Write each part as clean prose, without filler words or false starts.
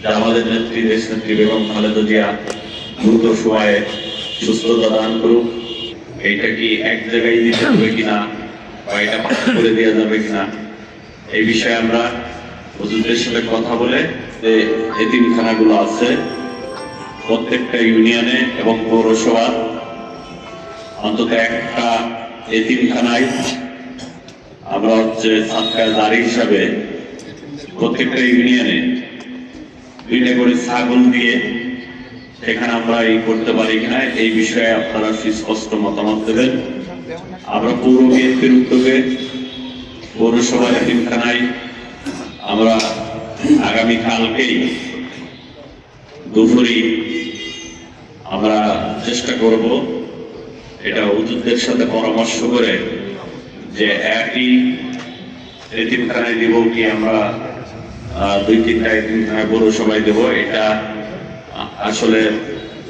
যে আমাদের নেত্রী দেশ নেত্রী বেগম খালেদা জিয়া দ্রুত সময়ে সুস্থতা দান করুক। এইটা কি এক জায়গায় দিতে হবে কিনা বা এটা পাঠ করে দেওয়া যাবে কিনা, এই বিষয়ে আমরা হুজুরদের সাথে কথা বলে যে এতিমখানাগুলো আছে প্রত্যেকটা ইউনিয়নে এবং পৌরসভা অন্তত একটা এতিমখানায় আমরা সাদকা জারি হিসাবে প্রত্যেকটা ইউনিয়নে 2টা করে ছাগল দিয়ে সেখানে আমরা করতে পারি কিনা এই বিষয়ে আপনারা সুস্পষ্ট মতামত দেবেন। আমরা পৌর বিএনপির উদ্যোগে পৌরসভার এতিমখানায় আমরা আগামীকালকেই দুপুরে আমরা চেষ্টা করব এটা হুজুরদের সাথে পরামর্শ করে যে একই এতিমখানায় দিব কি আমরা 2-3টা এতিমখানায় পৌরসভায় দেব। এটা আসলে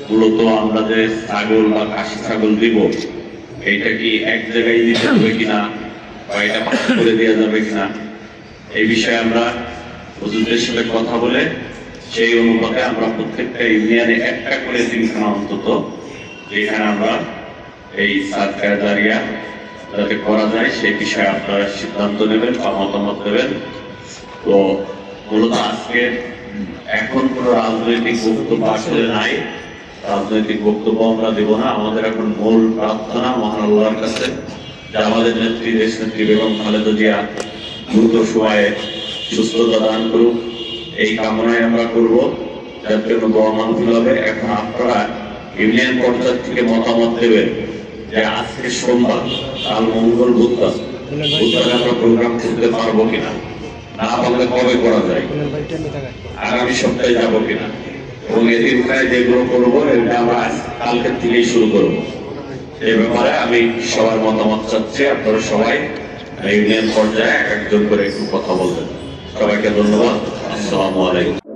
মূলত আমরা যে ছাগল বা কাশি ছাগল দিব এইটা কি এক জায়গায় দিতে হবে কিনা বা এটা পাঠ করে দেওয়া যাবে কিনা, এই বিষয়ে আমরা হুজুরদের সাথে কথা বলে সেই অনুপাতে আমরা প্রত্যেকটা ইউনিয়নে একটা করে এতিমখানা অন্তত যেখানে আমরা এই সাদকা জারিয়া যাতে করা যায় সেই বিষয়ে আপনারা সিদ্ধান্ত নেবেন বা মতামত দেবেন। তো মূলত আজকে এখন কোনো রাজনৈতিক বক্তব্য আসলে নাই, রাজনৈতিক বক্তব্য আমরা দেব না। আমাদের এখন মূল প্রার্থনা মহান আল্লাহর কাছে যে আমাদের নেত্রী দেশ নেত্রী বেগম খালেদা জিয়া দ্রুত সময়ে সুস্থতা দান করুক, এই কামনায় আমরা করব। যার জন্য দোয়া মাহফিল হবে। এখন আপনারা ইউনিয়ন পর্যায় থেকে মতামত দেবেন যে আজকে সোমবার, কাল মঙ্গল, বুধবার আমরা প্রোগ্রাম করতে পারবো কিনা, না পারলে কবে করা যায়, আগামী সপ্তাহে যাবো কিনা, এবং এতিমখানায় যেগুলো করবো এটা আমরা কালকে থেকেই শুরু করবো। এই ব্যাপারে আমি সবার মতামত চাচ্ছি। আপনারা সবাই ইউনিয়ন পর্যায়ে এক একজন করে একটু কথা বলবেন। সবাইকে ধন্যবাদ। আসসালামু আলাইকুম।